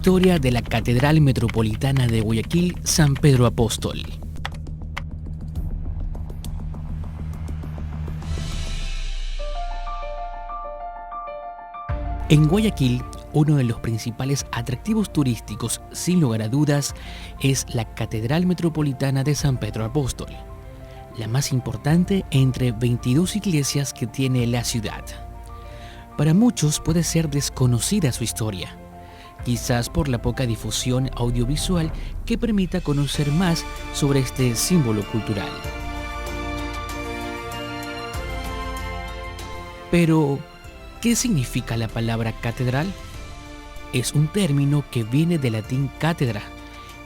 Historia de la Catedral Metropolitana de Guayaquil, San Pedro Apóstol. En Guayaquil, uno de los principales atractivos turísticos, sin lugar a dudas, es la Catedral Metropolitana de San Pedro Apóstol, la más importante entre 22 iglesias que tiene la ciudad. Para muchos puede ser desconocida su historia, quizás por la poca difusión audiovisual que permita conocer más sobre este símbolo cultural. Pero, ¿qué significa la palabra catedral? Es un término que viene del latín cátedra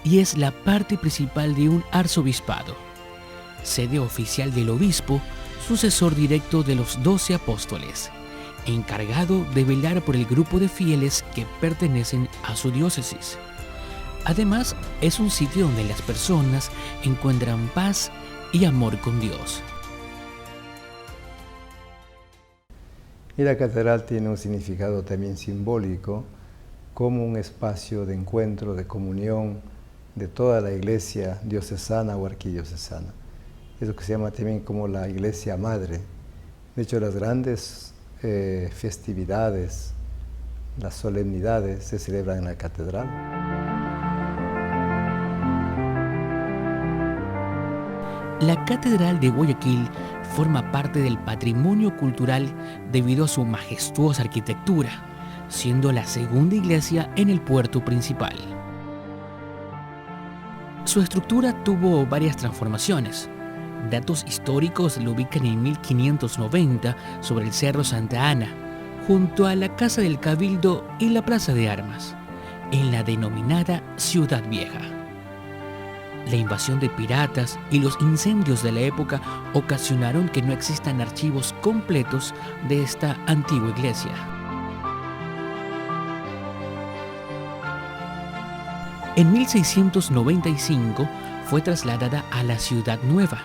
y es la parte principal de un arzobispado, sede oficial del obispo, sucesor directo de los 12 apóstoles, encargado de velar por el grupo de fieles que pertenecen a su diócesis. Además, es un sitio donde las personas encuentran paz y amor con Dios. Y la catedral tiene un significado también simbólico, como un espacio de encuentro, de comunión de toda la iglesia diocesana o arquidiocesana. Es lo que se llama también como la iglesia madre. De hecho, las grandes festividades, las solemnidades se celebran en la catedral. La Catedral de Guayaquil forma parte del patrimonio cultural debido a su majestuosa arquitectura, siendo la segunda iglesia en el puerto principal. Su estructura tuvo varias transformaciones. Datos históricos lo ubican en 1590 sobre el Cerro Santa Ana, junto a la Casa del Cabildo y la Plaza de Armas, en la denominada Ciudad Vieja. La invasión de piratas y los incendios de la época ocasionaron que no existan archivos completos de esta antigua iglesia. En 1695 fue trasladada a la Ciudad Nueva,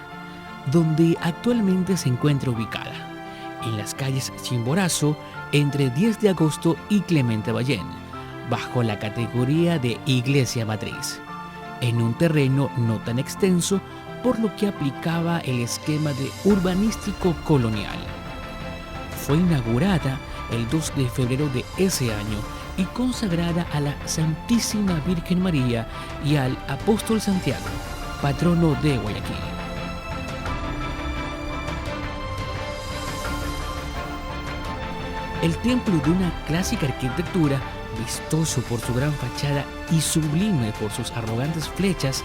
donde actualmente se encuentra ubicada, en las calles Chimborazo, entre 10 de agosto y Clemente Ballén, bajo la categoría de Iglesia Matriz, en un terreno no tan extenso, por lo que aplicaba el esquema de urbanístico colonial. Fue inaugurada el 2 de febrero de ese año y consagrada a la Santísima Virgen María y al Apóstol Santiago, patrono de Guayaquil. El templo, de una clásica arquitectura, vistoso por su gran fachada y sublime por sus arrogantes flechas,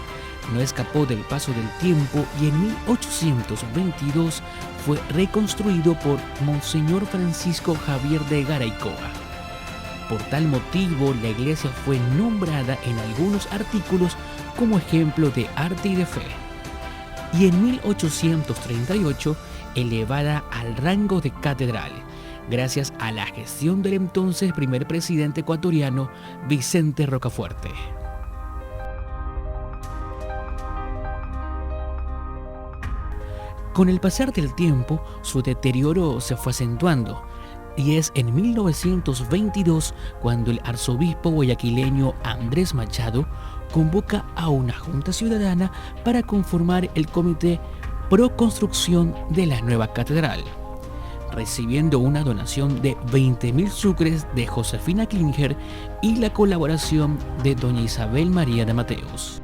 no escapó del paso del tiempo y en 1822 fue reconstruido por Monseñor Francisco Javier de Garaycoa. Por tal motivo, la iglesia fue nombrada en algunos artículos como ejemplo de arte y de fe, y en 1838 elevada al rango de catedral, gracias a la gestión del entonces primer presidente ecuatoriano Vicente Rocafuerte. Con el pasar del tiempo, su deterioro se fue acentuando, y es en 1922 cuando el arzobispo guayaquileño Andrés Machado convoca a una junta ciudadana para conformar el comité pro construcción de la nueva catedral, recibiendo una donación de 20.000 sucres de Josefina Klinger y la colaboración de doña Isabel María de Mateos.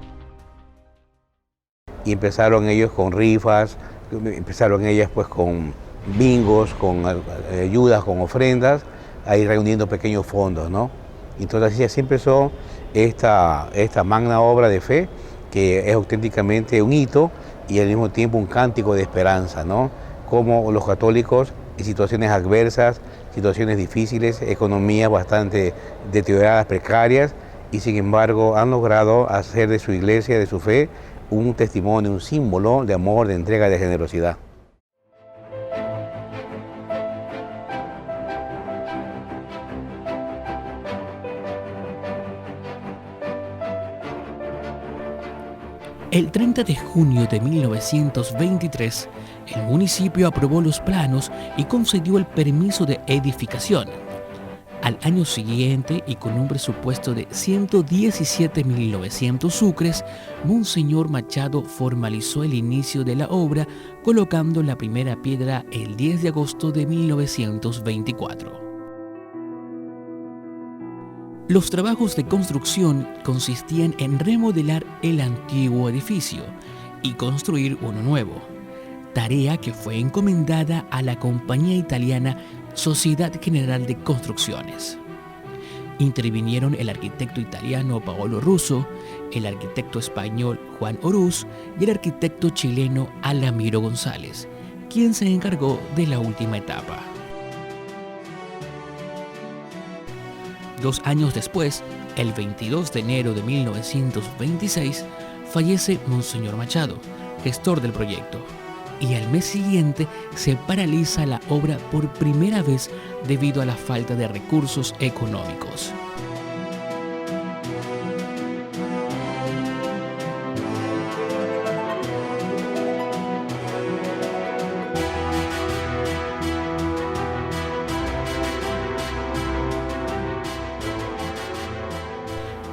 Y empezaron ellos con rifas, empezaron ellas pues con bingos, con ayudas, con ofrendas, ahí reuniendo pequeños fondos, ¿no? Entonces así empezó esta magna obra de fe, que es auténticamente un hito y al mismo tiempo un cántico de esperanza, ¿no? Como los católicos en situaciones adversas, situaciones difíciles, economías bastante deterioradas, precarias, y sin embargo han logrado hacer de su iglesia, de su fe, un testimonio, un símbolo de amor, de entrega, de generosidad. El 30 de junio de 1923, el municipio aprobó los planos y concedió el permiso de edificación. Al año siguiente, y con un presupuesto de 117.900 sucres, Monseñor Machado formalizó el inicio de la obra, colocando la primera piedra el 10 de agosto de 1924. Los trabajos de construcción consistían en remodelar el antiguo edificio y construir uno nuevo, tarea que fue encomendada a la compañía italiana Sociedad General de Construcciones. Intervinieron el arquitecto italiano Paolo Russo, el arquitecto español Juan Orús y el arquitecto chileno Alamiro González, quien se encargó de la última etapa. 2 años después, el 22 de enero de 1926, fallece Monseñor Machado, gestor del proyecto, y al mes siguiente se paraliza la obra por primera vez debido a la falta de recursos económicos.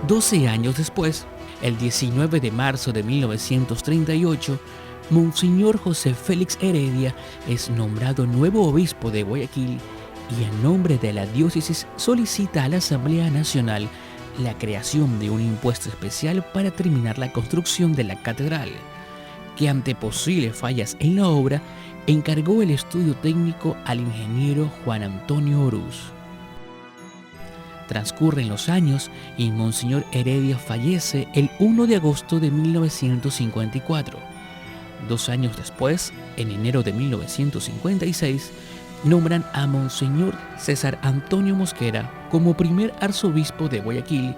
Doce años después, el 19 de marzo de 1938, Monseñor José Félix Heredia es nombrado nuevo obispo de Guayaquil y en nombre de la diócesis solicita a la Asamblea Nacional la creación de un impuesto especial para terminar la construcción de la catedral, que ante posibles fallas en la obra encargó el estudio técnico al ingeniero Juan Antonio Orús. Transcurren los años y Monseñor Heredia fallece el 1 de agosto de 1954. 2 años después, en enero de 1956, nombran a Monseñor César Antonio Mosquera como primer arzobispo de Guayaquil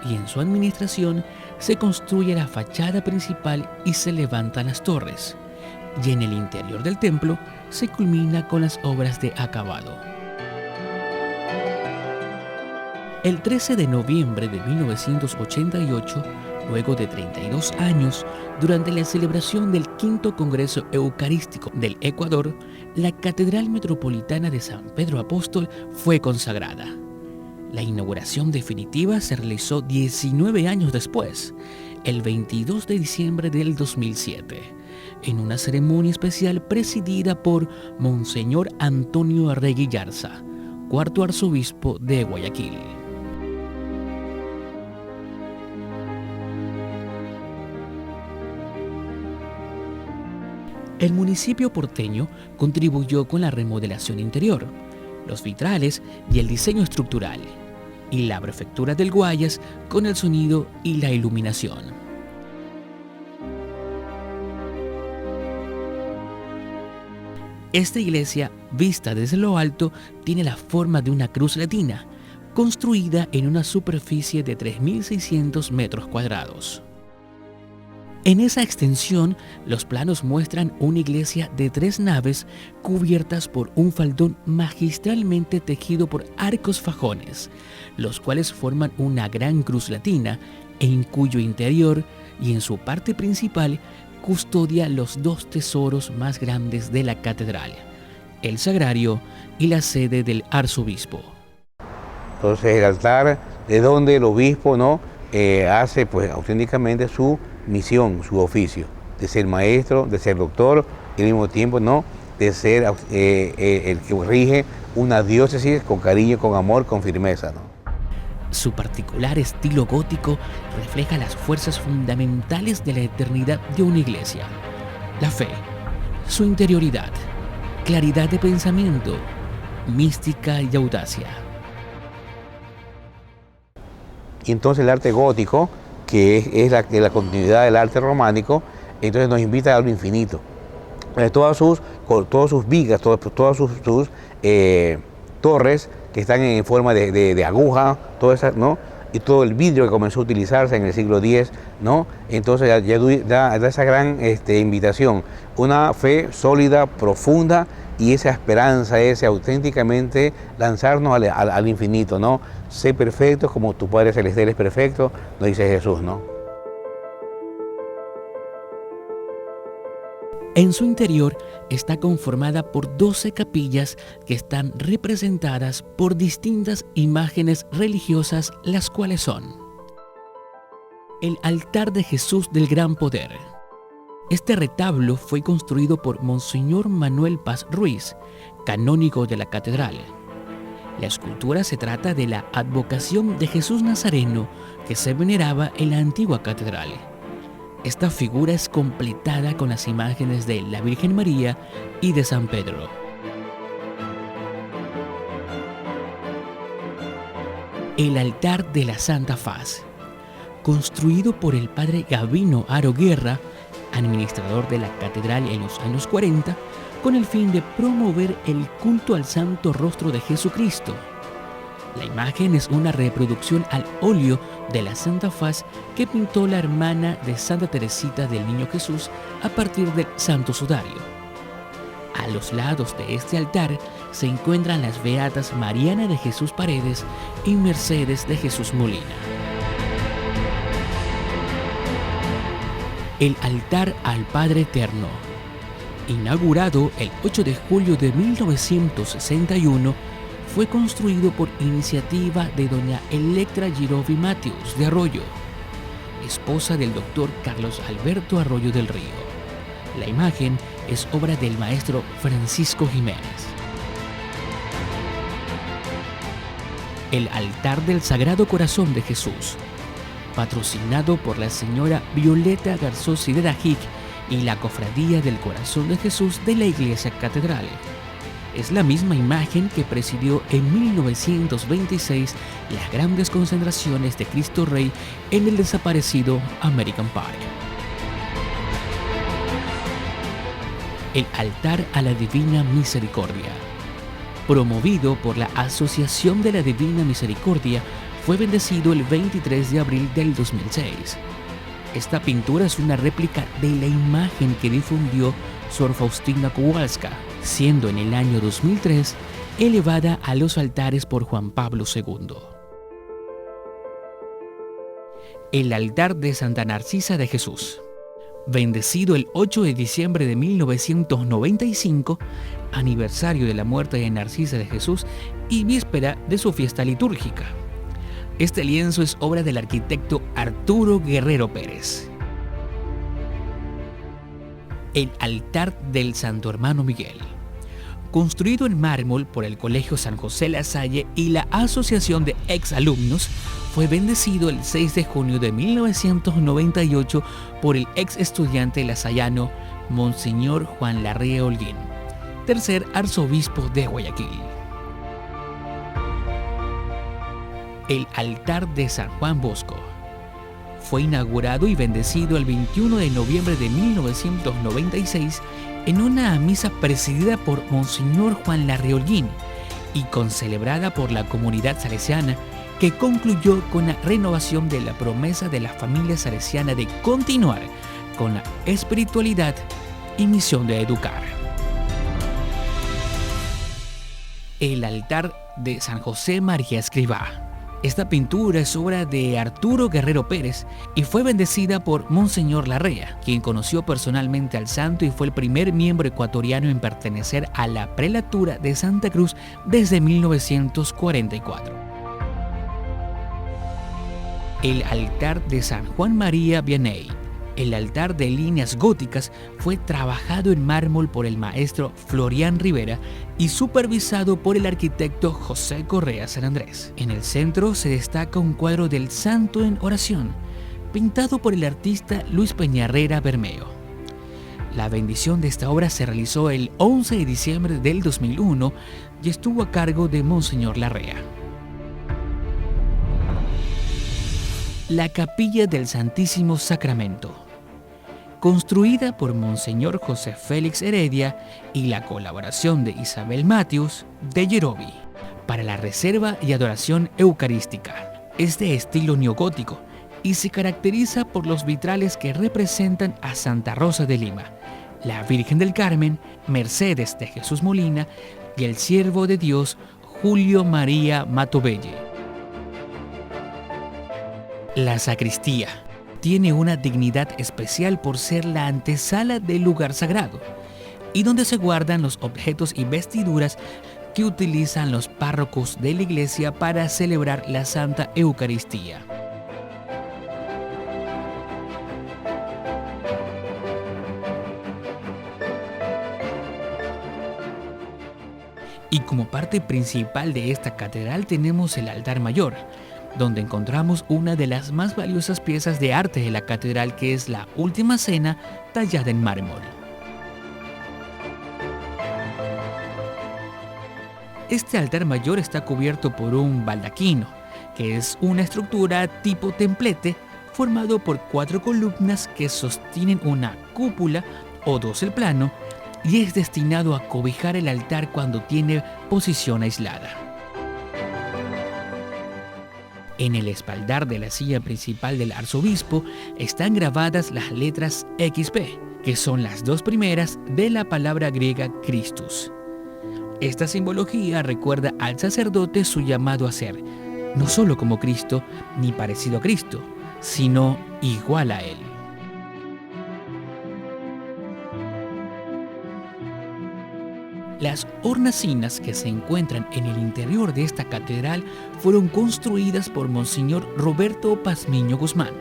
y en su administración se construye la fachada principal y se levantan las torres. Y en el interior del templo se culmina con las obras de acabado. El 13 de noviembre de 1988, luego de 32 años, durante la celebración del V Congreso Eucarístico del Ecuador, la Catedral Metropolitana de San Pedro Apóstol fue consagrada. La inauguración definitiva se realizó 19 años después, el 22 de diciembre del 2007, en una ceremonia especial presidida por Monseñor Antonio Arregui Yarza, cuarto arzobispo de Guayaquil. El municipio porteño contribuyó con la remodelación interior, los vitrales y el diseño estructural, y la prefectura del Guayas con el sonido y la iluminación. Esta iglesia, vista desde lo alto, tiene la forma de una cruz latina, construida en una superficie de 3.600 metros cuadrados. En esa extensión, los planos muestran una iglesia de 3 naves cubiertas por un faldón magistralmente tejido por arcos fajones, los cuales forman una gran cruz latina, en cuyo interior y en su parte principal custodia los 2 tesoros más grandes de la catedral, el sagrario y la sede del arzobispo. Entonces el altar de donde el obispo hace pues auténticamente su misión, su oficio, de ser maestro, de ser doctor y al mismo tiempo de ser el que rige una diócesis con cariño, con amor, con firmeza. Su particular estilo gótico refleja las fuerzas fundamentales de la eternidad de una iglesia: la fe, su interioridad, claridad de pensamiento, mística y audacia. Y entonces el arte gótico, que es la continuidad del arte románico, entonces nos invita a lo infinito. Todas sus vigas, todas sus torres que están en forma de aguja, todas esas, y todo el vidrio que comenzó a utilizarse en el siglo X, entonces ya da esa gran invitación, una fe sólida, profunda, y esa esperanza, ese auténticamente lanzarnos al infinito, Sé perfecto como tu Padre Celestial es perfecto, nos dice Jesús, En su interior está conformada por 12 capillas que están representadas por distintas imágenes religiosas, las cuales son: el altar de Jesús del Gran Poder. Este retablo fue construido por Monseñor Manuel Paz Ruiz, canónigo de la catedral. La escultura se trata de la advocación de Jesús Nazareno que se veneraba en la antigua catedral. Esta figura es completada con las imágenes de la Virgen María y de San Pedro. El altar de la Santa Faz, construido por el padre Gabino Aro Guerra, administrador de la catedral en los años 40, con el fin de promover el culto al Santo Rostro de Jesucristo. La imagen es una reproducción al óleo de la Santa Faz que pintó la hermana de Santa Teresita del Niño Jesús a partir del Santo Sudario. A los lados de este altar se encuentran las beatas Mariana de Jesús Paredes y Mercedes de Jesús Molina. El altar al Padre Eterno, inaugurado el 8 de julio de 1961, fue construido por iniciativa de doña Electra Girovi Mateus de Arroyo, esposa del doctor Carlos Alberto Arroyo del Río. La imagen es obra del maestro Francisco Jiménez. El altar del Sagrado Corazón de Jesús, patrocinado por la señora Violeta Garzosi de Dajic y la Cofradía del Corazón de Jesús de la Iglesia Catedral. Es la misma imagen que presidió en 1926 las grandes concentraciones de Cristo Rey en el desaparecido American Park. El altar a la Divina Misericordia, promovido por la Asociación de la Divina Misericordia, fue bendecido el 23 de abril del 2006. Esta pintura es una réplica de la imagen que difundió Sor Faustina Kowalska, siendo en el año 2003 elevada a los altares por Juan Pablo II. El altar de Santa Narcisa de Jesús, bendecido el 8 de diciembre de 1995, aniversario de la muerte de Narcisa de Jesús y víspera de su fiesta litúrgica. Este lienzo es obra del arquitecto Arturo Guerrero Pérez. El altar del Santo Hermano Miguel, construido en mármol por el Colegio San José La Salle y la Asociación de Exalumnos, fue bendecido el 6 de junio de 1998 por el ex estudiante lasallano Monseñor Juan Larrea Holguín, tercer arzobispo de Guayaquil. El altar de San Juan Bosco fue inaugurado y bendecido el 21 de noviembre de 1996 en una misa presidida por Monseñor Juan Larrea Holguín y concelebrada por la comunidad salesiana, que concluyó con la renovación de la promesa de la familia salesiana de continuar con la espiritualidad y misión de educar. El altar de San José María Escrivá. Esta pintura es obra de Arturo Guerrero Pérez y fue bendecida por Monseñor Larrea, quien conoció personalmente al santo y fue el primer miembro ecuatoriano en pertenecer a la prelatura de Santa Cruz desde 1944. El altar de San Juan María Vianney. El altar de líneas góticas fue trabajado en mármol por el maestro Florián Rivera y supervisado por el arquitecto José Correa San Andrés. En el centro se destaca un cuadro del Santo en Oración, pintado por el artista Luis Peñarrera Bermeo. La bendición de esta obra se realizó el 11 de diciembre del 2001 y estuvo a cargo de Monseñor Larrea. La Capilla del Santísimo Sacramento, construida por Monseñor José Félix Heredia y la colaboración de Isabel Mateus de Girovi, para la reserva y adoración eucarística. Es de estilo neogótico y se caracteriza por los vitrales que representan a Santa Rosa de Lima, la Virgen del Carmen, Mercedes de Jesús Molina y el siervo de Dios Julio María Matobelle. La sacristía tiene una dignidad especial por ser la antesala del lugar sagrado y donde se guardan los objetos y vestiduras que utilizan los párrocos de la iglesia para celebrar la Santa Eucaristía. Y como parte principal de esta catedral tenemos el altar mayor, donde encontramos una de las más valiosas piezas de arte de la catedral, que es la Última Cena tallada en mármol. Este altar mayor está cubierto por un baldaquino, que es una estructura tipo templete formado por 4 columnas que sostienen una cúpula o dosel plano, y es destinado a cobijar el altar cuando tiene posición aislada. En el espaldar de la silla principal del arzobispo están grabadas las letras XP, que son las 2 primeras de la palabra griega Christus. Esta simbología recuerda al sacerdote su llamado a ser, no solo como Cristo, ni parecido a Cristo, sino igual a Él. Las hornacinas que se encuentran en el interior de esta catedral fueron construidas por Monseñor Roberto Pazmiño Guzmán,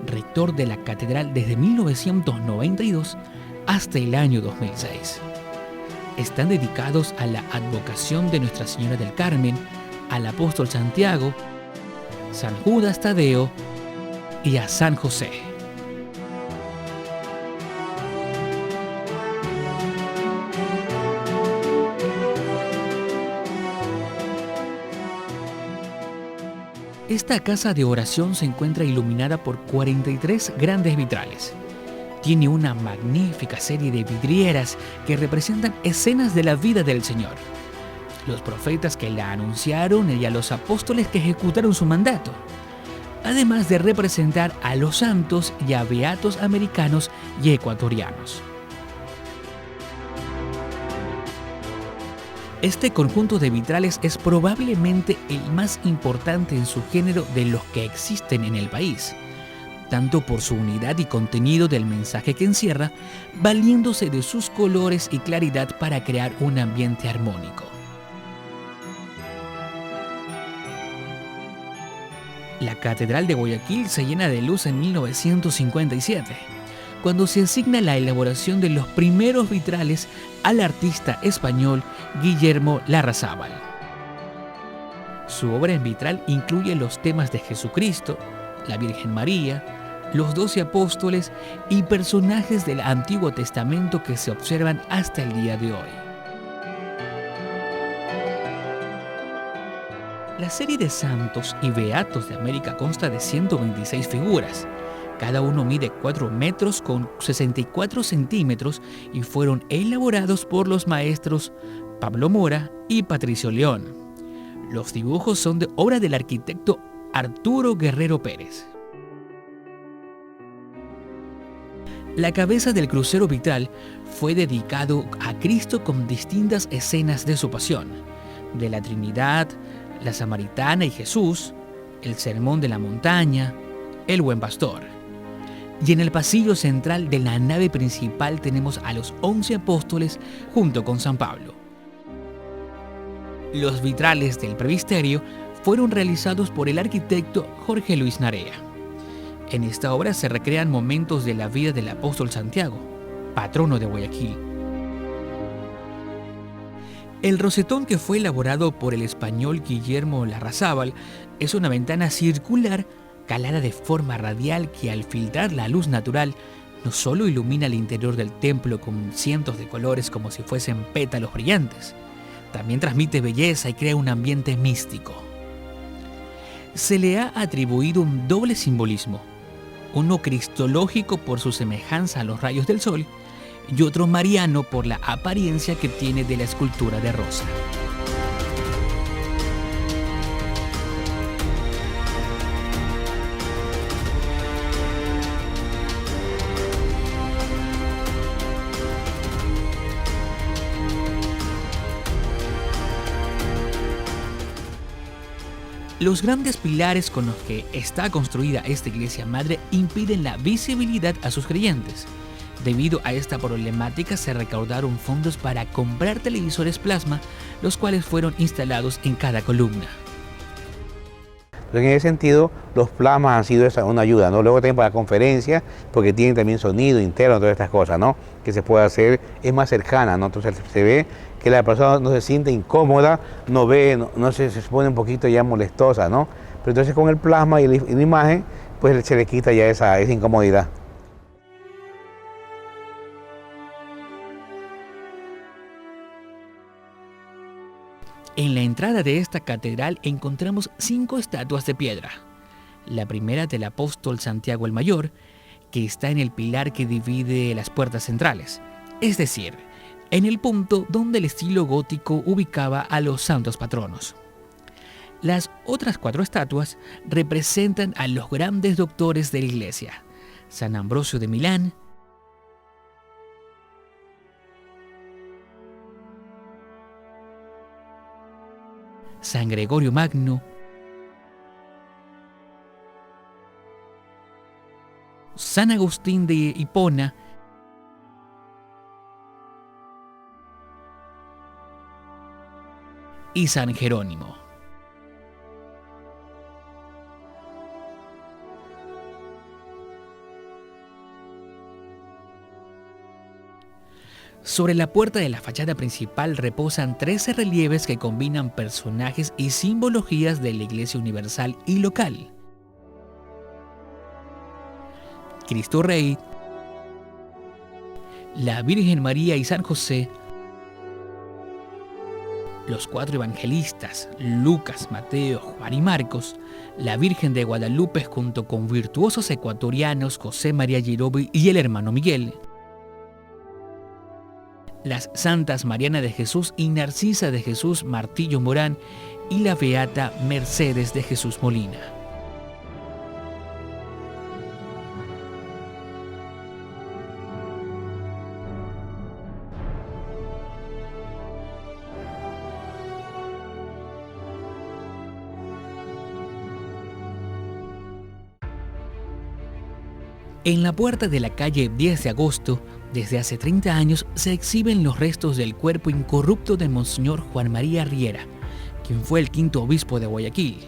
rector de la catedral desde 1992 hasta el año 2006. Están dedicados a la advocación de Nuestra Señora del Carmen, al apóstol Santiago, San Judas Tadeo y a San José. Esta casa de oración se encuentra iluminada por 43 grandes vitrales. Tiene una magnífica serie de vidrieras que representan escenas de la vida del Señor, los profetas que la anunciaron y a los apóstoles que ejecutaron su mandato, además de representar a los santos y a beatos americanos y ecuatorianos. Este conjunto de vitrales es probablemente el más importante en su género de los que existen en el país, tanto por su unidad y contenido del mensaje que encierra, valiéndose de sus colores y claridad para crear un ambiente armónico. La Catedral de Guayaquil se llena de luz en 1957, cuando se asigna la elaboración de los primeros vitrales al artista español Guillermo Larrazábal. Su obra en vitral incluye los temas de Jesucristo, la Virgen María, los 12 apóstoles y personajes del Antiguo Testamento que se observan hasta el día de hoy. La serie de santos y beatos de América consta de 126 figuras. Cada uno mide 4 metros con 64 centímetros y fueron elaborados por los maestros Pablo Mora y Patricio León. Los dibujos son de obra del arquitecto Arturo Guerrero Pérez. La cabeza del crucero vitral fue dedicado a Cristo con distintas escenas de su pasión, de la Trinidad, la Samaritana y Jesús, el Sermón de la Montaña, el Buen Pastor. Y en el pasillo central de la nave principal tenemos a los 11 apóstoles junto con San Pablo. Los vitrales del presbiterio fueron realizados por el arquitecto Jorge Luis Narea. En esta obra se recrean momentos de la vida del apóstol Santiago, patrono de Guayaquil. El rosetón, que fue elaborado por el español Guillermo Larrazábal, es una ventana circular calada de forma radial que, al filtrar la luz natural, no solo ilumina el interior del templo con cientos de colores como si fuesen pétalos brillantes, también transmite belleza y crea un ambiente místico. Se le ha atribuido un doble simbolismo, uno cristológico por su semejanza a los rayos del sol y otro mariano por la apariencia que tiene de la escultura de rosa. Los grandes pilares con los que está construida esta iglesia madre impiden la visibilidad a sus creyentes. Debido a esta problemática se recaudaron fondos para comprar televisores plasma, los cuales fueron instalados en cada columna. En ese sentido, los plasmas han sido una ayuda, ¿no? Luego también para conferencias, porque tienen también sonido interno, todas estas cosas, ¿no? Que se puede hacer, es más cercana, ¿no? Entonces se ve que la persona no se siente incómoda, no ve, no se pone un poquito ya molestosa, ¿no? Pero entonces con el plasma y la imagen, pues se le quita ya esa incomodidad. En la entrada de esta catedral encontramos 5 estatuas de piedra. La primera del apóstol Santiago el Mayor, que está en el pilar que divide las puertas centrales, es decir, en el punto donde el estilo gótico ubicaba a los santos patronos. Las otras 4 estatuas representan a los grandes doctores de la Iglesia: San Ambrosio de Milán, San Gregorio Magno, San Agustín de Hipona y San Jerónimo. Sobre la puerta de la fachada principal reposan 13 relieves que combinan personajes y simbologías de la Iglesia universal y local. Cristo Rey, la Virgen María y San José, los 4 evangelistas, Lucas, Mateo, Juan y Marcos, la Virgen de Guadalupe junto con virtuosos ecuatorianos José María Girobi y el hermano Miguel, las santas Mariana de Jesús y Narcisa de Jesús Martillo Morán y la beata Mercedes de Jesús Molina. En la puerta de la calle 10 de agosto, desde hace 30 años, se exhiben los restos del cuerpo incorrupto de Monseñor Juan María Riera, quien fue el 5º obispo de Guayaquil,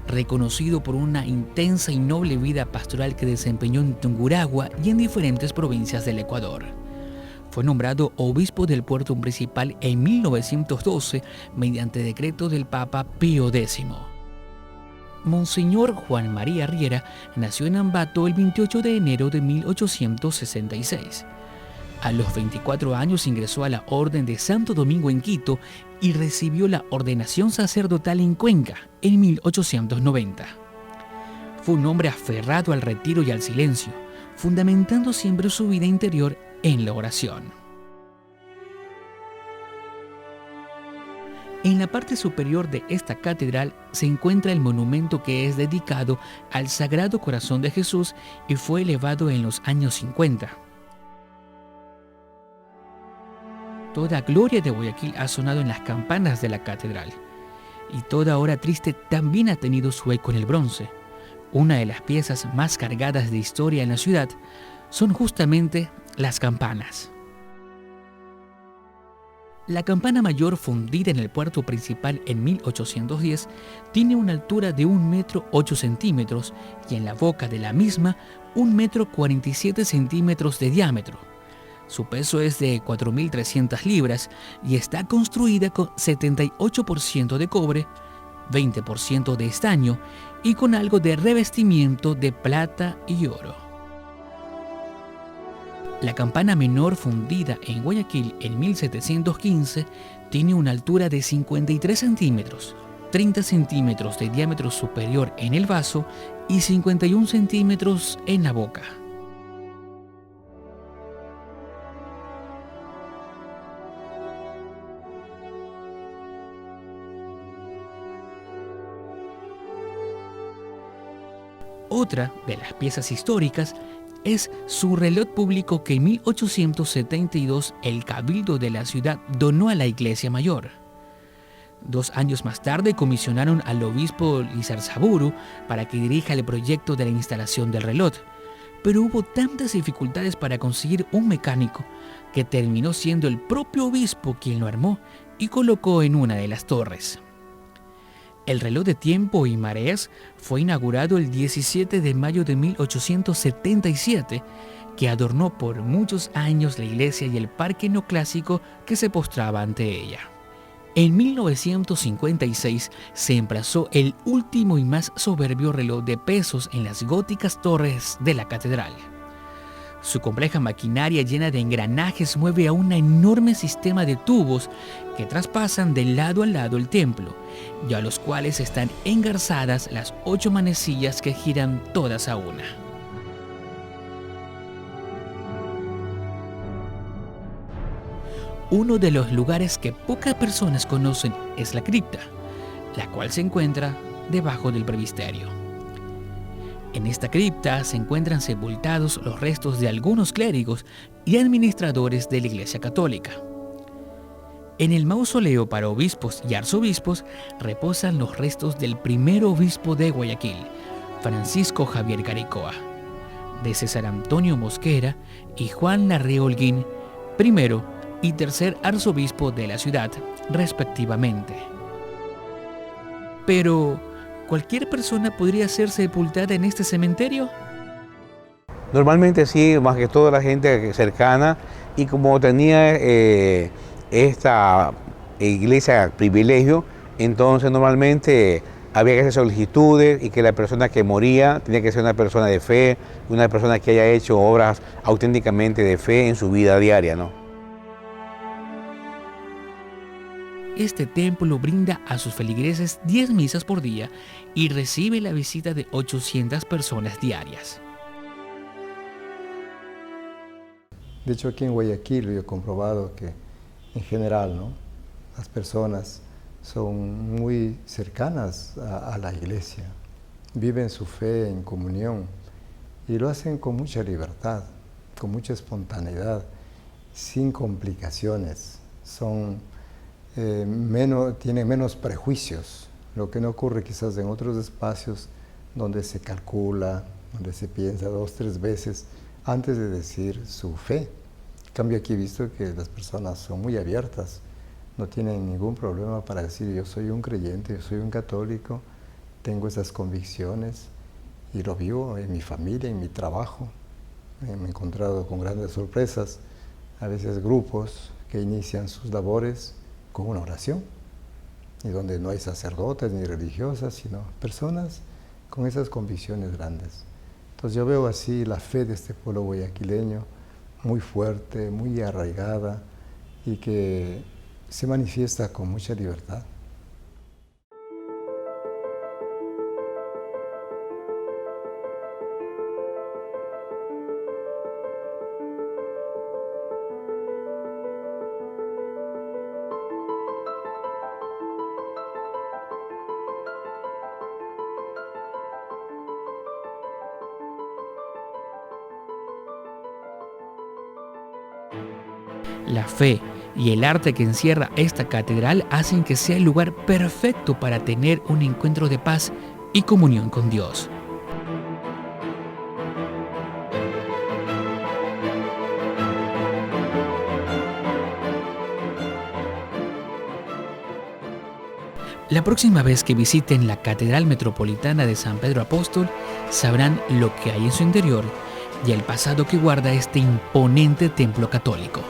reconocido por una intensa y noble vida pastoral que desempeñó en Tungurahua y en diferentes provincias del Ecuador. Fue nombrado obispo del puerto principal en 1912 mediante decreto del Papa Pío X. Monseñor Juan María Riera nació en Ambato el 28 de enero de 1866. A los 24 años ingresó a la Orden de Santo Domingo en Quito y recibió la ordenación sacerdotal en Cuenca en 1890. Fue un hombre aferrado al retiro y al silencio, fundamentando siempre su vida interior en la oración. En la parte superior de esta catedral se encuentra el monumento que es dedicado al Sagrado Corazón de Jesús y fue elevado en los años 50. Toda gloria de Guayaquil ha sonado en las campanas de la catedral, y toda hora triste también ha tenido su eco en el bronce. Una de las piezas más cargadas de historia en la ciudad son justamente las campanas. La campana mayor, fundida en el puerto principal en 1810, tiene una altura de 1,8 metros y en la boca de la misma 1,47 metros de diámetro. Su peso es de 4.300 libras y está construida con 78% de cobre, 20% de estaño y con algo de revestimiento de plata y oro. La campana menor, fundida en Guayaquil en 1715, tiene una altura de 53 centímetros, 30 centímetros de diámetro superior en el vaso y 51 centímetros en la boca. Otra de las piezas históricas es su reloj público que en 1872 el Cabildo de la ciudad donó a la Iglesia Mayor. 2 años más tarde comisionaron al obispo Lizarzaburu para que dirija el proyecto de la instalación del reloj, pero hubo tantas dificultades para conseguir un mecánico que terminó siendo el propio obispo quien lo armó y colocó en una de las torres. El reloj de tiempo y mareas fue inaugurado el 17 de mayo de 1877, que adornó por muchos años la iglesia y el parque neoclásico que se postraba ante ella. En 1956 se emplazó el último y más soberbio reloj de pesos en las góticas torres de la catedral. Su compleja maquinaria llena de engranajes mueve a un enorme sistema de tubos que traspasan de lado a lado el templo, y a los cuales están engarzadas las 8 manecillas que giran todas a una. Uno de los lugares que pocas personas conocen es la cripta, la cual se encuentra debajo del presbiterio. En esta cripta se encuentran sepultados los restos de algunos clérigos y administradores de la Iglesia Católica. En el mausoleo para obispos y arzobispos reposan los restos del primer obispo de Guayaquil, Francisco Javier Caricoa, de César Antonio Mosquera y Juan Larrea Holguín, primero y tercer arzobispo de la ciudad, respectivamente. Pero, ¿cualquier persona podría ser sepultada en este cementerio? Normalmente sí, más que toda la gente cercana, y como tenía esta iglesia privilegio, entonces normalmente había que hacer solicitudes y que la persona que moría tenía que ser una persona de fe, una persona que haya hecho obras auténticamente de fe en su vida diaria, ¿no? Este templo brinda a sus feligreses 10 misas por día y recibe la visita de 800 personas diarias. De hecho, aquí en Guayaquil yo he comprobado que en general, ¿no?, las personas son muy cercanas a la iglesia, viven su fe en comunión y lo hacen con mucha libertad, con mucha espontaneidad, sin complicaciones. Tienen menos prejuicios, lo que no ocurre quizás en otros espacios donde se calcula, donde se piensa 2 o 3 veces antes de decir su fe. En cambio, aquí he visto que las personas son muy abiertas, no tienen ningún problema para decir yo soy un creyente, yo soy un católico, tengo esas convicciones y lo vivo en mi familia, en mi trabajo. Me he encontrado con grandes sorpresas, a veces grupos que inician sus labores con una oración, y donde no hay sacerdotes ni religiosas, sino personas con esas convicciones grandes. Entonces yo veo así la fe de este pueblo guayaquileño muy fuerte, muy arraigada y que se manifiesta con mucha libertad. La fe y el arte que encierra esta catedral hacen que sea el lugar perfecto para tener un encuentro de paz y comunión con Dios. La próxima vez que visiten la Catedral Metropolitana de San Pedro Apóstol, sabrán lo que hay en su interior y el pasado que guarda este imponente templo católico.